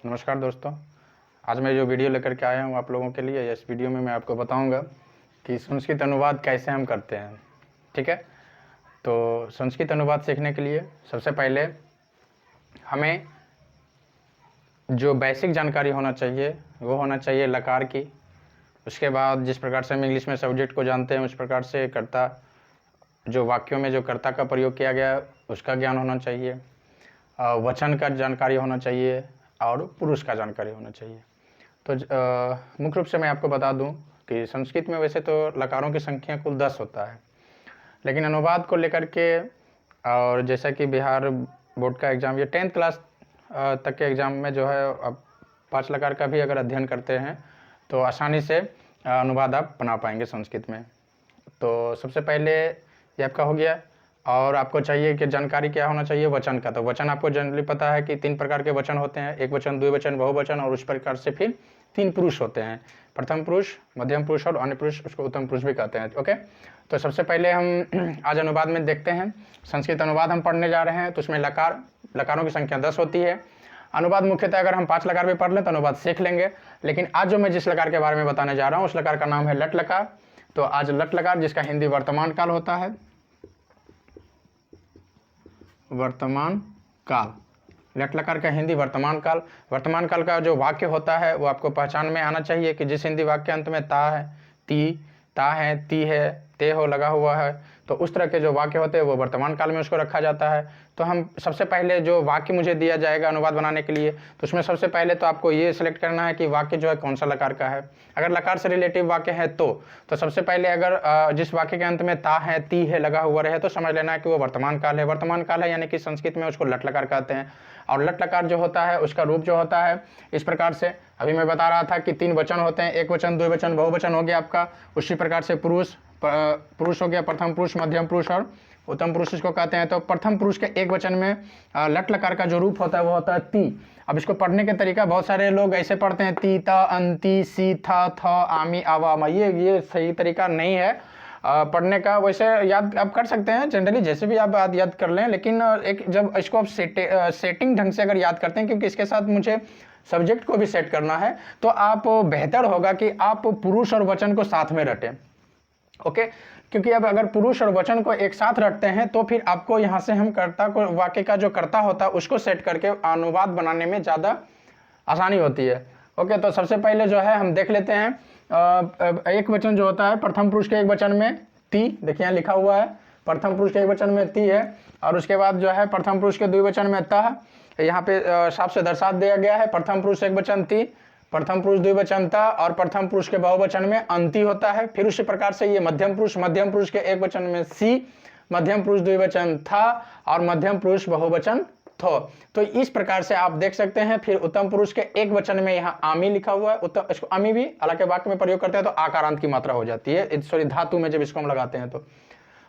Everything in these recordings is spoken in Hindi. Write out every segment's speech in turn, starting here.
नमस्कार दोस्तों। आज मैं जो वीडियो लेकर के आया हूँ आप लोगों के लिए, इस वीडियो में मैं आपको बताऊंगा कि संस्कृत अनुवाद कैसे हम करते हैं। ठीक है, तो संस्कृत अनुवाद सीखने के लिए सबसे पहले हमें जो बेसिक जानकारी होना चाहिए वो होना चाहिए लकार की। उसके बाद जिस प्रकार से हम इंग्लिश में सब्जेक्ट को जानते हैं उस प्रकार से कर्ता, जो वाक्यों में जो कर्ता का प्रयोग किया गया उसका ज्ञान होना चाहिए, वचन का जानकारी होना चाहिए और पुरुष का जानकारी होना चाहिए। तो मुख्य रूप से मैं आपको बता दूं कि संस्कृत में वैसे तो लकारों की संख्या कुल 10 होता है, लेकिन अनुवाद को लेकर के और जैसा कि बिहार बोर्ड का एग्ज़ाम ये 10th क्लास तक के एग्ज़ाम में जो है अब 5 लकार का भी अगर अध्ययन करते हैं तो आसानी से अनुवाद आप बना पाएंगे संस्कृत में। तो सबसे पहले ये आपका हो गया। और आपको चाहिए कि जानकारी क्या होना चाहिए वचन का। तो वचन आपको जनरली पता है कि 3 प्रकार के वचन होते हैं, एक वचन, द्विवचन, बहुवचन, और उस प्रकार से फिर 3 पुरुष होते हैं, प्रथम पुरुष, मध्यम पुरुष और अन्य पुरुष, उसको उत्तम पुरुष भी कहते हैं। ओके, तो सबसे पहले हम आज अनुवाद में देखते हैं। संस्कृत अनुवाद हम पढ़ने जा रहे हैं, तो उसमें लकारों की संख्या 10 होती है। अनुवाद मुख्यतः अगर हम 5 लकार भी पढ़ लें तो अनुवाद सीख लेंगे, लेकिन आज जो मैं जिस लकार के बारे में बताने जा रहा हूँ उस लकार का नाम है लट लकार। तो आज लट लकार, जिसका हिंदी वर्तमान काल होता है, वर्तमान काल, लट लकार का हिंदी वर्तमान काल। वर्तमान काल का जो वाक्य होता है वो आपको पहचान में आना चाहिए कि जिस हिंदी वाक्य अंत में ता है, ता है, ती है, ते हो लगा हुआ है, तो उस तरह के जो वाक्य होते हैं वो वर्तमान काल में उसको रखा जाता है। तो हम सबसे पहले जो वाक्य मुझे दिया जाएगा अनुवाद बनाने के लिए, तो उसमें सबसे पहले तो आपको ये सिलेक्ट करना है कि वाक्य जो है कौन सा लकार का है। अगर लकार से रिलेटिव वाक्य है तो सबसे पहले अगर जिस वाक्य के अंत में ता है, ती है लगा हुआ रहे तो समझ लेना है कि वो वर्तमान काल है। वर्तमान काल है यानी कि संस्कृत में उसको लट लकार कहते हैं। और लट लकार जो होता है उसका रूप जो होता है इस प्रकार से, अभी मैं बता रहा था कि 3 वचन होते हैं, एक वचन, द्विवचन, बहुवचन हो गया आपका। उसी प्रकार से पुरुष हो गया, प्रथम पुरुष, मध्यम पुरुष और उत्तम पुरुष इसको कहते हैं। तो प्रथम पुरुष के एक वचन में लट लकार का जो रूप होता है वो होता है ती। अब इसको पढ़ने के तरीका, बहुत सारे लोग ऐसे पढ़ते हैं ती, ता, अंति, सी, था, थ, आमी, आवा, ये सही तरीका नहीं है पढ़ने का। वैसे याद आप कर सकते हैं जनरली, जैसे भी आप याद कर लें, लेकिन एक जब इसको आप सेटिंग ढंग से अगर याद करते हैं, क्योंकि इसके साथ मुझे सब्जेक्ट को भी सेट करना है, तो आप बेहतर होगा कि आप पुरुष और वचन को साथ में रटें। ओके, क्योंकि अब अगर पुरुष और वचन को एक साथ रखते हैं तो फिर आपको यहाँ से हम कर्ता को, वाक्य का जो कर्ता होता है उसको सेट करके अनुवाद बनाने में ज़्यादा आसानी होती है। ओके, तो सबसे पहले जो है हम देख लेते हैं एक वचन जो होता है प्रथम पुरुष के एक वचन में ती, देखिए यहाँ लिखा हुआ है प्रथम पुरुष के एक वचन में ती है। और उसके बाद जो है प्रथम पुरुष के द्विवचन में तह, यहाँ पे साफ से दर्शा दिया गया है प्रथम पुरुष एक वचन ती, प्रथम पुरुष द्विवचन ता, और प्रथम पुरुष के बहुवचन में अंति होता है। फिर उसी प्रकार से ये मध्यम पुरुष के एक वचन में सी, मध्यम पुरुष द्विवचन था और मध्यम पुरुष बहुवचन थो। तो इस प्रकार से आप देख सकते हैं। फिर उत्तम पुरुष के एक वचन में यहाँ आमी लिखा हुआ है, उत्तम, इसको आमी भी हालांकि वाक्य में प्रयोग करते हैं तो आकारांत की मात्रा हो जाती है, सॉरी धातु में जब इसको हम लगाते हैं तो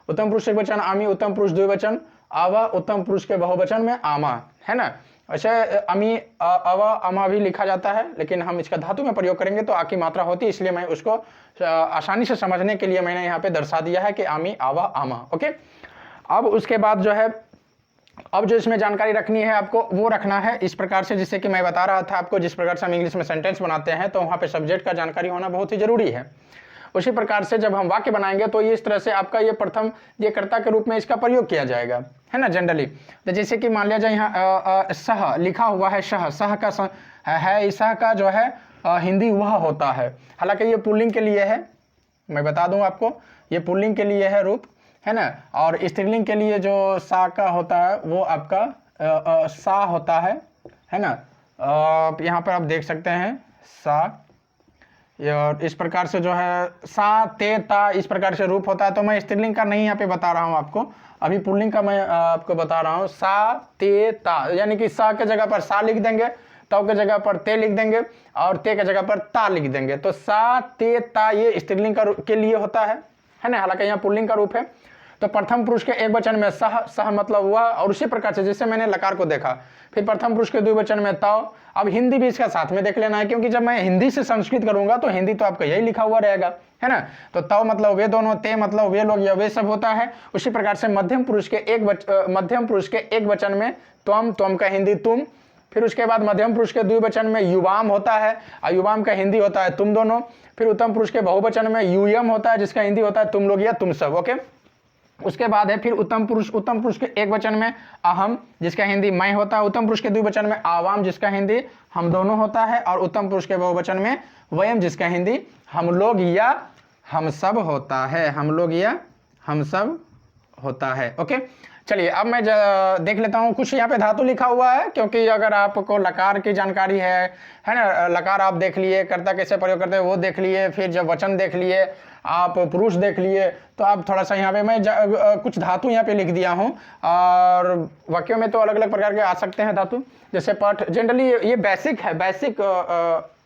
उत्तम पुरुष एक वचन आमी, उत्तम पुरुष द्विवचन आवा, उत्तम पुरुष के बहुवचन में आमा, है ना। ऐसे अमी, अवा, अमा भी लिखा जाता है, लेकिन हम इसका धातु में प्रयोग करेंगे तो आ की मात्रा होती है, इसलिए मैं उसको आसानी से समझने के लिए मैंने यहाँ पे दर्शा दिया है कि आमी, आवा, आमा। ओके, अब उसके बाद जो है अब जो इसमें जानकारी रखनी है आपको वो रखना है इस प्रकार से, जिससे कि मैं बता रहा था आपको जिस प्रकार से हम इंग्लिश में सेंटेंस बनाते हैं तो वहाँ पे सब्जेक्ट का जानकारी होना बहुत ही जरूरी है। उसी प्रकार से जब हम वाक्य बनाएंगे तो ये इस तरह से आपका ये प्रथम ये कर्ता के रूप में इसका प्रयोग किया जाएगा, है ना जनरली। तो जैसे कि मान लिया जाए यहाँ सह लिखा हुआ है, सह का है, सह का जो है हिंदी वह होता है। हालांकि ये पुल्लिंग के लिए है, मैं बता दूं आपको, ये पुल्लिंग के लिए है रूप, है ना। और स्त्रीलिंग के लिए जो सा का होता है वो आपका सा होता है ना। यहाँ पर आप देख सकते हैं सा, और इस प्रकार से जो है सा, ते, ता, इस प्रकार से रूप होता है। तो मैं स्त्रीलिंग का नहीं यहाँ पे बता रहा हूँ आपको, अभी पुल्लिंग का मैं आपको बता रहा हूँ। सा, ते, ता, यानी कि सा के जगह पर सा लिख देंगे, ताव के जगह पर ते लिख देंगे और ते के जगह पर ता लिख देंगे। तो सा, ते, ता ये स्त्रीलिंग के लिए होता है ना। हालांकि यहाँ पुल्लिंग का रूप है। तो प्रथम पुरुष के एक वचन में सह मतलब हुआ, और उसी प्रकार से जैसे मैंने लकार को देखा, फिर प्रथम पुरुष के द्विवचन में ताव। अब हिंदी भी इसका साथ में देख लेना है, क्योंकि जब मैं हिंदी से संस्कृत करूंगा तो हिंदी तो आपका यही लिखा हुआ रहेगा, है ना। तो ताव मतलब वे दोनों, ते मतलब वे लोग या वे सब होता है। उसी प्रकार से मध्यम पुरुष के एक वचन में त्वम, त्वम का हिंदी तुम, फिर उसके बाद मध्यम पुरुष के द्विवचन में युवाम होता है, और युवाम का हिंदी होता है तुम दोनों। फिर उत्तम पुरुष के बहुवचन में यूयम होता है, जिसका हिंदी होता है तुम लोग या तुम सब। ओके, उसके बाद है फिर उत्तम पुरुष के एक वचन में अहम, जिसका हिंदी मैं होता है। उत्तम पुरुष के द्विवचन में आवाम, जिसका हिंदी हम दोनों होता है। और उत्तम पुरुष के बहुवचन में वयम, जिसका हिंदी हम लोग या हम सब होता है, हम लोग या हम सब होता है। ओके, चलिए अब मैं देख लेता हूँ कुछ यहाँ पे धातु लिखा हुआ है, क्योंकि अगर आपको लकार की जानकारी है ना, लकार आप देख लिए, कर्ता कैसे प्रयोग करते हैं वो देख लिए, फिर जब वचन देख लिए, आप पुरुष देख लिए, तो आप थोड़ा सा यहाँ पे मैं कुछ धातु यहाँ पे लिख दिया हूँ। और वाक्यों में तो अलग अलग प्रकार के आ सकते हैं धातु, जैसे पठ। जनरली ये बेसिक है, बेसिक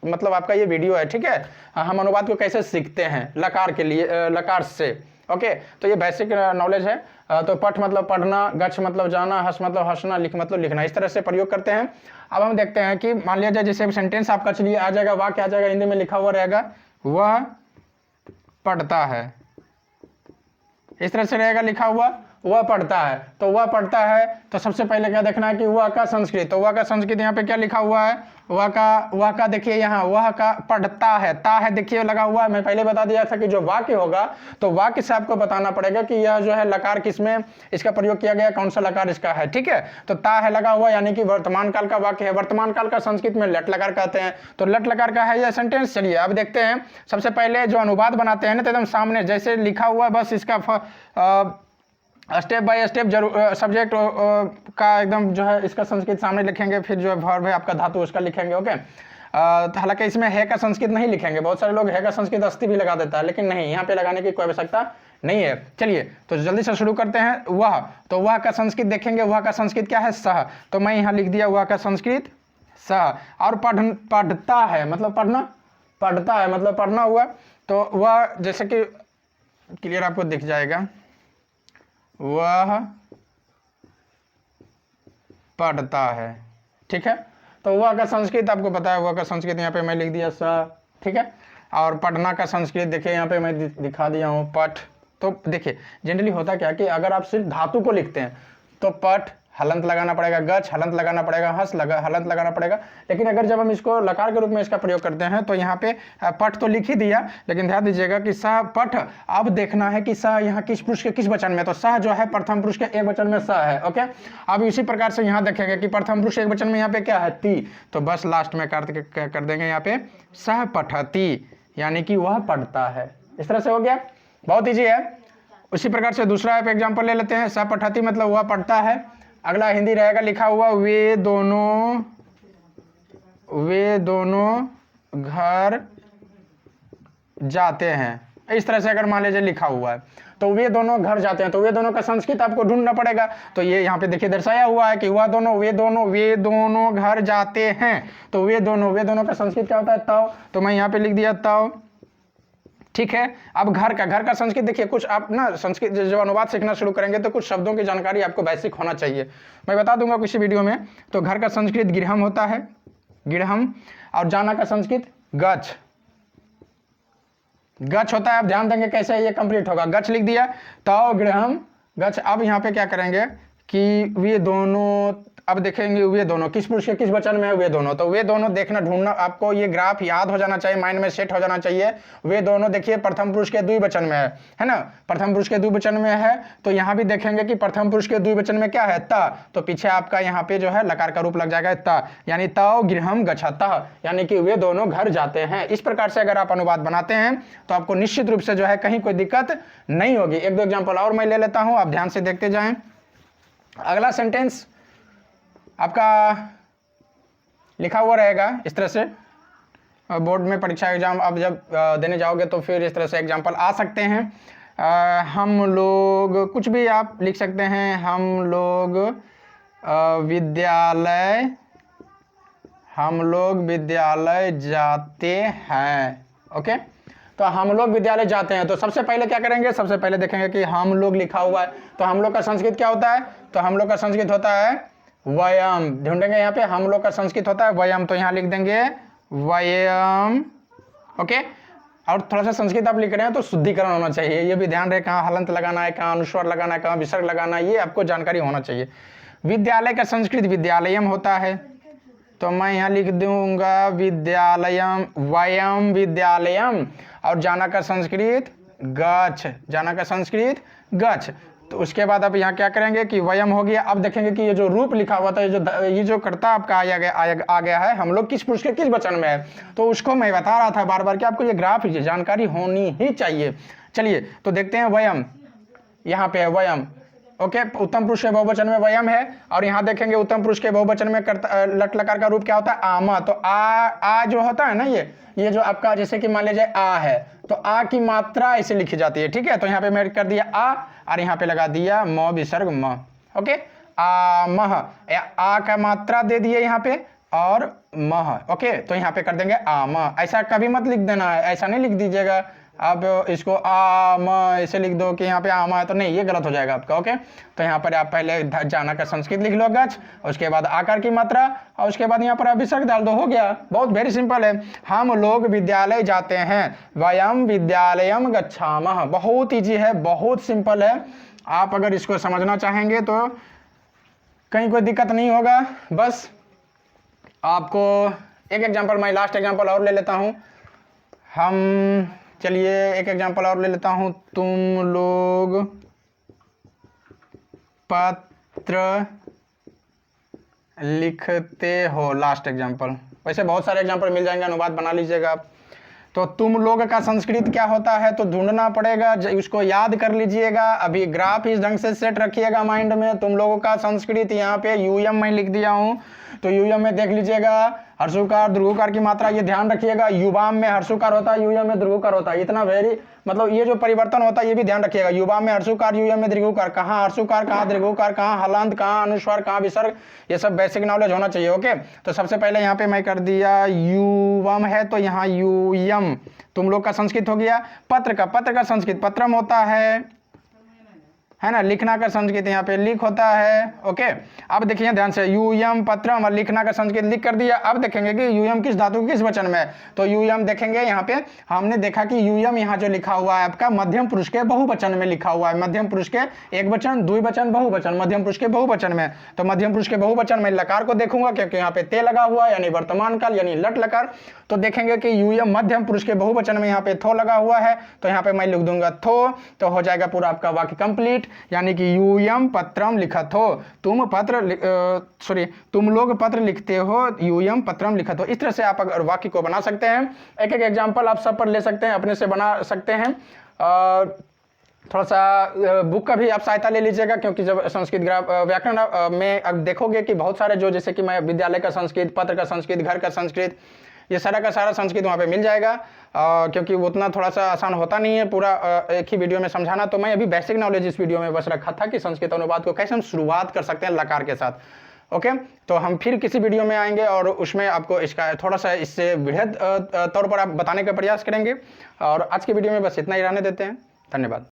मतलब आपका ये वीडियो है, ठीक है। हम अनुवाद को कैसे सीखते हैं लकार के लिए, लकार से। ओके, तो ये बेसिक नॉलेज है। तो पठ मतलब पढ़ना, गच्छ मतलब जाना, हंस मतलब हंसना, लिख मतलब लिखना, इस तरह से प्रयोग करते हैं। अब हम देखते हैं कि मान लिया जाए जैसे सेंटेंस आपका चलिए आ जाएगा, वाक्य आ जाएगा, हिंदी में लिखा हुआ रहेगा वह पढ़ता है, इस तरह से रहेगा लिखा हुआ वह पढ़ता है। तो वह पढ़ता है, तो सबसे पहले क्या देखना है कि वह का संस्कृत। तो वह का संस्कृत यहाँ पे क्या लिखा हुआ है, वह का देखिए यहाँ वह का पढ़ता है, ता है देखिए लगा हुआ है। मैं पहले बता दिया था कि जो वाक्य होगा तो वाक्य से आपको बताना पड़ेगा कि यह जो है लकार किसमें इसका प्रयोग किया गया, कौन सा लकार इसका है, ठीक है। तो ता है लगा हुआ, यानी कि वर्तमान काल का वाक्य है। वर्तमान काल का संस्कृत में लट लकार कहते हैं, तो लट लकार का है यह सेंटेंस। चलिए अब देखते हैं, सबसे पहले जो अनुवाद बनाते हैं ना, तो एकदम सामने जैसे लिखा हुआ, बस इसका स्टेप बाय स्टेप जरूर सब्जेक्ट का एकदम जो है इसका संस्कृत सामने लिखेंगे, फिर जो है वर्ब है आपका धातु उसका लिखेंगे। ओके, हालांकि इसमें है का संस्कृत नहीं लिखेंगे, बहुत सारे लोग है का संस्कृत अस्थि भी लगा देता है, लेकिन नहीं, यहाँ पे लगाने की कोई आवश्यकता नहीं है। चलिए तो जल्दी से शुरू करते हैं। वह, तो वह का संस्कृत देखेंगे, वह का संस्कृत क्या है, सह। तो मैं यहाँ लिख दिया वह का संस्कृत सह। और पढ़ता है मतलब पढ़ना, पढ़ता है मतलब पढ़ना हुआ। तो वह जैसे कि क्लियर आपको दिख जाएगा, वह पढ़ता है, ठीक है। तो वह का संस्कृत आपको पता है, वह का संस्कृत यहाँ पे मैं लिख दिया सा, ठीक है। और पढ़ना का संस्कृत देखिए यहाँ पे मैं दिखा दिया हूँ पठ। तो देखिए जनरली होता क्या कि अगर आप सिर्फ धातु को लिखते हैं तो पठ हलंत लगाना पड़ेगा, गच्छ हलंत लगाना पड़ेगा, हंस हलंत लगाना पड़ेगा। लेकिन अगर जब हम इसको लकार के रूप में इसका प्रयोग करते हैं तो यहाँ पे पठ तो लिख ही दिया, लेकिन ध्यान दीजिएगा कि सह पठ। अब देखना है कि सह यहाँ किस पुरुष के किस वचन में, तो सह जो है प्रथम पुरुष के एक वचन में सह है। ओके, अब इसी प्रकार से यहाँ देखेंगे कि प्रथम पुरुष एक वचन में यहाँ पे क्या है, ती। तो बस लास्ट में कर देंगे यहाँ पे सह पठती, यानी कि वह पढ़ता है। इस तरह से हो गया, बहुत ईजी है। उसी प्रकार से दूसरा आप एग्जाम्पल ले लेते हैं, सह पठती मतलब वह पढ़ता है। अगला हिंदी रहेगा लिखा हुआ वे दोनों घर जाते हैं। इस तरह से अगर मान लीजिए लिखा हुआ है तो वे दोनों घर जाते हैं, तो वे दोनों का संस्कृत आपको ढूंढना पड़ेगा। तो ये यहाँ पे देखिए दर्शाया हुआ है कि वे दोनों घर जाते हैं। तो वे दोनों का संस्कृत क्या होता है, ताव। तो मैं यहाँ पे लिख दिया ताव, ठीक है। अब घर का संस्कृत देखिए, कुछ आप ना संस्कृत जब अनुवाद सीखना शुरू करेंगे तो कुछ शब्दों की जानकारी आपको बेसिक होना चाहिए, मैं बता दूंगा किसी वीडियो में। तो घर का संस्कृत गृहम होता है, गृहम। और जाना का संस्कृत गच्छ होता है। आप ध्यान देंगे कैसे ये कंप्लीट होगा, गच्छ लिख दिया, तो गृहम गच्छ। अब यहाँ पे क्या करेंगे कि वे दोनों, अब देखेंगे वे दोनों किस पुरुष के किस वचन में है, वे दोनों। तो वे दोनों देखना ढूंढना, आपको ये ग्राफ याद हो जाना चाहिए, माइंड में सेट हो जाना चाहिए। वे दोनों देखिए प्रथम पुरुष के द्विवचन में है ना, प्रथम पुरुष के द्विवचन में है। तो यहाँ भी देखेंगे कि प्रथम पुरुष के द्विवचन में क्या है, ता। तो पीछे आपका यहाँ पे जो है लकार का रूप लग जाएगा ता, यानी ताव गृहम गच्छतः, यानी कि वे दोनों घर जाते हैं। इस प्रकार से अगर आप अनुवाद बनाते हैं तो आपको निश्चित रूप से जो है कहीं कोई दिक्कत नहीं होगी। एक दो एग्जाम्पल और मैं ले लेता हूँ, आप ध्यान से देखते जाएं। अगला सेंटेंस आपका लिखा हुआ रहेगा इस तरह से, बोर्ड में परीक्षा एग्जाम अब जब देने जाओगे तो फिर इस तरह से एग्जाम्पल आ सकते हैं। हम लोग, कुछ भी आप लिख सकते हैं, हम लोग विद्यालय जाते हैं। ओके, तो हम लोग विद्यालय जाते हैं। तो सबसे पहले क्या करेंगे, सबसे पहले देखेंगे कि हम लोग लिखा हुआ है, तो हम लोग का संस्कृत क्या होता है, तो हम लोग का संस्कृत होता है वयम। ढूंढेंगे यहाँ पे, हम लोग का संस्कृत होता है वयम, तो यहाँ लिख देंगे वयम। ओके, और थोड़ा सा संस्कृत आप लिख रहे हैं तो शुद्धिकरण होना चाहिए, ये भी ध्यान रहे, कहाँ हलंत लगाना है, कहाँ अनुस्वर लगाना है, कहाँ विसर्ग लगाना है, ये आपको जानकारी होना चाहिए। विद्यालय का संस्कृत विद्यालयम होता है, तो मैं यहाँ लिख दूंगा विद्यालयम, वयम विद्यालयम, और जाना का संस्कृत गच्छ, जाना का संस्कृत गच्छ। तो उसके बाद अब यहाँ क्या करेंगे कि वयम हो गया। अब देखेंगे कि ये जो रूप लिखा हुआ था, ये जो कर्ता आपका आ गया है, हम लोग किस पुरुष के किस वचन में है, तो उसको मैं बता रहा था बार बार कि आपको ये ग्राफ जानकारी होनी ही चाहिए। चलिए तो देखते हैं वयम, यहाँ पे है वयम, ओके। उत्तम पुरुष के बहुवचन में वयम है, और यहाँ देखेंगे उत्तम पुरुष के बहुवचन में लट लकार का रूप क्या होता है, आमा। तो आ जो होता है ना, ये जो आपका जैसे कि मान लीजिए आ है, तो आ की मात्रा ऐसे लिखी जाती है, ठीक है। तो यहाँ पे मैं कर दिया आ, और यहाँ पे लगा दिया म विसर्ग म, ओके। आमह, आ का मात्रा दे दिए यहाँ पे, और मह, ओके। तो यहाँ पे कर देंगे आम। ऐसा कभी मत लिख देना है, ऐसा नहीं लिख दीजिएगा आप इसको आम ऐसे लिख दो कि यहाँ पे आम है, तो नहीं, ये गलत हो जाएगा आपका, ओके। तो यहाँ पर आप पहले जाना का संस्कृत लिख लो गच्छ, उसके बाद आकार की मात्रा, और उसके बाद यहाँ पर आप विसर्ग डाल दो, हो गया। बहुत वेरी सिंपल है। हम लोग विद्यालय जाते हैं, वयम विद्यालयम गच्छामः। बहुत ईजी है, बहुत सिंपल है। आप अगर इसको समझना चाहेंगे तो कहीं कोई दिक्कत नहीं होगा। बस आपको एक एग्जाम्पल, मैं लास्ट एग्जाम्पल और ले लेता हूँ। चलिए एक एग्जांपल और ले लेता हूं। तुम लोग पत्र लिखते हो, लास्ट एग्जांपल। वैसे बहुत सारे एग्जांपल मिल जाएंगे, अनुवाद बना लीजिएगा आप। तो तुम लोग का संस्कृत क्या होता है, तो ढूंढना पड़ेगा, उसको याद कर लीजिएगा। अभी ग्राफ इस ढंग से सेट रखिएगा माइंड में। तुम लोगों का संस्कृत, यहाँ पे यूएम मैं लिख दिया हूँ, तो यूएम में देख लीजिएगा हर्षुकार दीर्घुकार की मात्रा, ये ध्यान रखिएगा। युवाम में हर्षुकार होता है, यूएम में दीर्घुकार होता है। इतना वेरी मतलब ये जो परिवर्तन होता है ये भी ध्यान रखिएगा। युवाम में हर्षुकार, यूएम में दीर्घुकार, कहाँ हर्षुकार, कहाँ दीर्घुकार, कहाँ हलंत, कहाँ अनुस्वार, कहाँ विसर्ग, ये सब बेसिक नॉलेज होना चाहिए, ओके। तो सबसे पहले यहाँ पे मैं कर दिया युवम है, तो यहाँ यूयम तुम लोग का संस्कृत हो गया। पत्र का संस्कृत पत्रम होता है ना। लिखना का संस्कृत यहाँ पे लिख होता है, ओके। अब देखिए ध्यान से, यूयम पत्रम, और लिखना का संस्कृत लिख कर दिया। अब देखेंगे कि यूयम किस धातु किस वचन में है, तो यूयम देखेंगे यहाँ पे हमने देखा कि यूयम यहाँ जो लिखा हुआ है आपका मध्यम पुरुष के बहुवचन में लिखा हुआ है। मध्यम पुरुष के एक वचन, द्विवचन, बहुवचन, मध्यम पुरुष के बहुवचन में। तो मध्यम पुरुष के बहुवचन में लकार को देखूंगा क्योंकि यहाँ पे ते लगा हुआ है, यानी वर्तमान काल, यानी लट लकार। तो देखेंगे कि यूयम मध्यम पुरुष के बहुवचन में यहाँ पे थो लगा हुआ है, तो यहाँ पे मैं लिख दूंगा थो, तो हो जाएगा पूरा आपका वाक्य कंप्लीट। यानी कि यूयम पत्रम लिखत हो, तुम लोग पत्र लिखते हो, यूयम पत्रम लिखत हो। इस तरह से आप अगर वाक्य को बना सकते हैं। एक एक एग्जांपल आप सब पर ले सकते हैं, अपने से बना सकते हैं। थोड़ा सा बुक का भी आप सहायता ले लीजिएगा, क्योंकि जब संस्कृत व्याकरण में अब देखोगे कि बहुत सारे जो, जैसे कि मैं विद्यालय का संस्कृत, पत्र का संस्कृत, घर का संस्कृत, ये सारा का सारा संस्कृत वहाँ पे मिल जाएगा। क्योंकि वो उतना थोड़ा सा आसान होता नहीं है पूरा एक ही वीडियो में समझाना। तो मैं अभी बेसिक नॉलेज इस वीडियो में बस रखा था कि संस्कृत अनुवाद को कैसे हम शुरुआत कर सकते हैं लकार के साथ, ओके। तो हम फिर किसी वीडियो में आएंगे और उसमें आपको इसका थोड़ा सा इससे वृहद तौर पर आप बताने का प्रयास करेंगे। और आज की वीडियो में बस इतना ही रहने देते हैं। धन्यवाद।